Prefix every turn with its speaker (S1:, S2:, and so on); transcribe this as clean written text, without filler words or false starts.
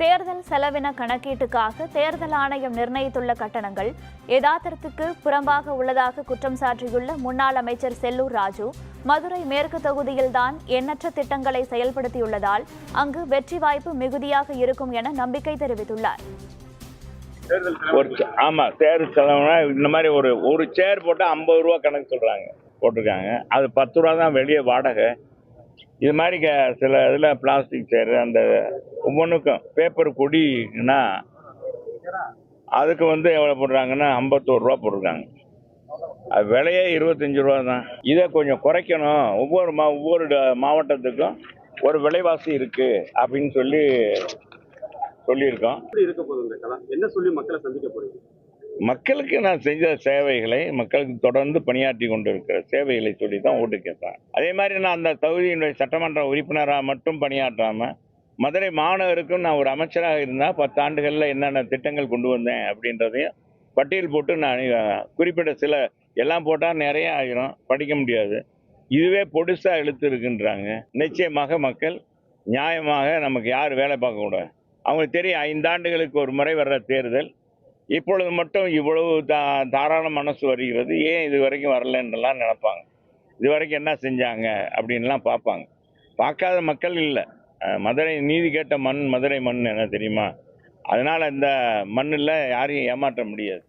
S1: தேர்தல் செலவின கணக்கீட்டுக்காக தேர்தல் ஆணையம் நிர்ணயித்துள்ள கட்டணங்கள் யதார்த்தத்துக்கு புறம்பாக உள்ளதாக குற்றம் சாட்டியுள்ள முன்னாள் அமைச்சர் செல்லூர் ராஜு, மதுரை மேற்கு தொகுதியில்தான் எண்ணற்ற திட்டங்களை செயல்படுத்தியுள்ளதால் அங்கு வெற்றி வாய்ப்பு மிகுதியாக இருக்கும் என நம்பிக்கை தெரிவித்துள்ளார்.
S2: ஆமா, தேர்தல் செலவுனா இந்த மாதிரி ஒரு சேர் போட்டா 50 ரூபா கணக்கு சொல்றாங்க, போட்டிருக்காங்க. அது 10 ரூபா தான் வெளியே வாடகை. இது மாதிரி சில இதில் பிளாஸ்டிக் சேரு, அந்த ஒவ்வொன்றுக்கும் பேப்பர் கொடினா அதுக்கு எவ்வளோ போடுறாங்கன்னா 51 ரூபா போட்டிருக்காங்க. அது விலையே 25 ரூபா தான். இதை கொஞ்சம் குறைக்கணும். ஒவ்வொரு மாவட்டத்துக்கும் ஒரு விலைவாசி இருக்கு அப்படின்னு சொல்லியிருக்கோம்.
S3: இருக்க போகுது இந்த கலா என்ன சொல்லி மக்களை சந்திக்க போறீங்க?
S2: மக்களுக்கு நான் செஞ்ச சேவைகளை, மக்களுக்கு தொடர்ந்து பணியாற்றி கொண்டு இருக்கிற சேவைகளை சொல்லி தான் ஓட்டு கேட்பேன். அதே மாதிரி நான் அந்த தொகுதியினுடைய சட்டமன்ற உறுப்பினராக மட்டும் பணியாற்றாம மதுரை மாநகருக்கும் நான் ஒரு அமைச்சராக இருந்தால் 10 ஆண்டுகளில் என்னென்ன திட்டங்கள் கொண்டு வந்தேன் அப்படின்றதையும் பட்டியல் போட்டு நான் குறிப்பிட்ட சில எல்லாம் போட்டால் நிறைய ஆகிரும், படிக்க முடியாது. இதுவே பொடிசாக இழுத்து இருக்குன்றாங்க. நிச்சயமாக மக்கள் நியாயமாக நமக்கு யார் வேலை பார்க்கக்கூடாது, அவங்களுக்கு தெரியும் 5 ஆண்டுகளுக்கு ஒரு முறை வர்ற தேர்தல். இப்பொழுது மட்டும் இவ்வளவு தாராள மனசு வருகிறது, ஏன் இது வரைக்கும் வரலன்றலாம் நினைப்பாங்க. இது வரைக்கும் என்ன செஞ்சாங்க அப்படின்லாம் பார்ப்பாங்க. பார்க்காத மக்கள் இல்லை. மதுரை நீதி கேட்ட மண் மதுரை மண் என்ன தெரியுமா? அதனால இந்த மண்ணில் யாரையும் ஏமாற்ற முடியாது.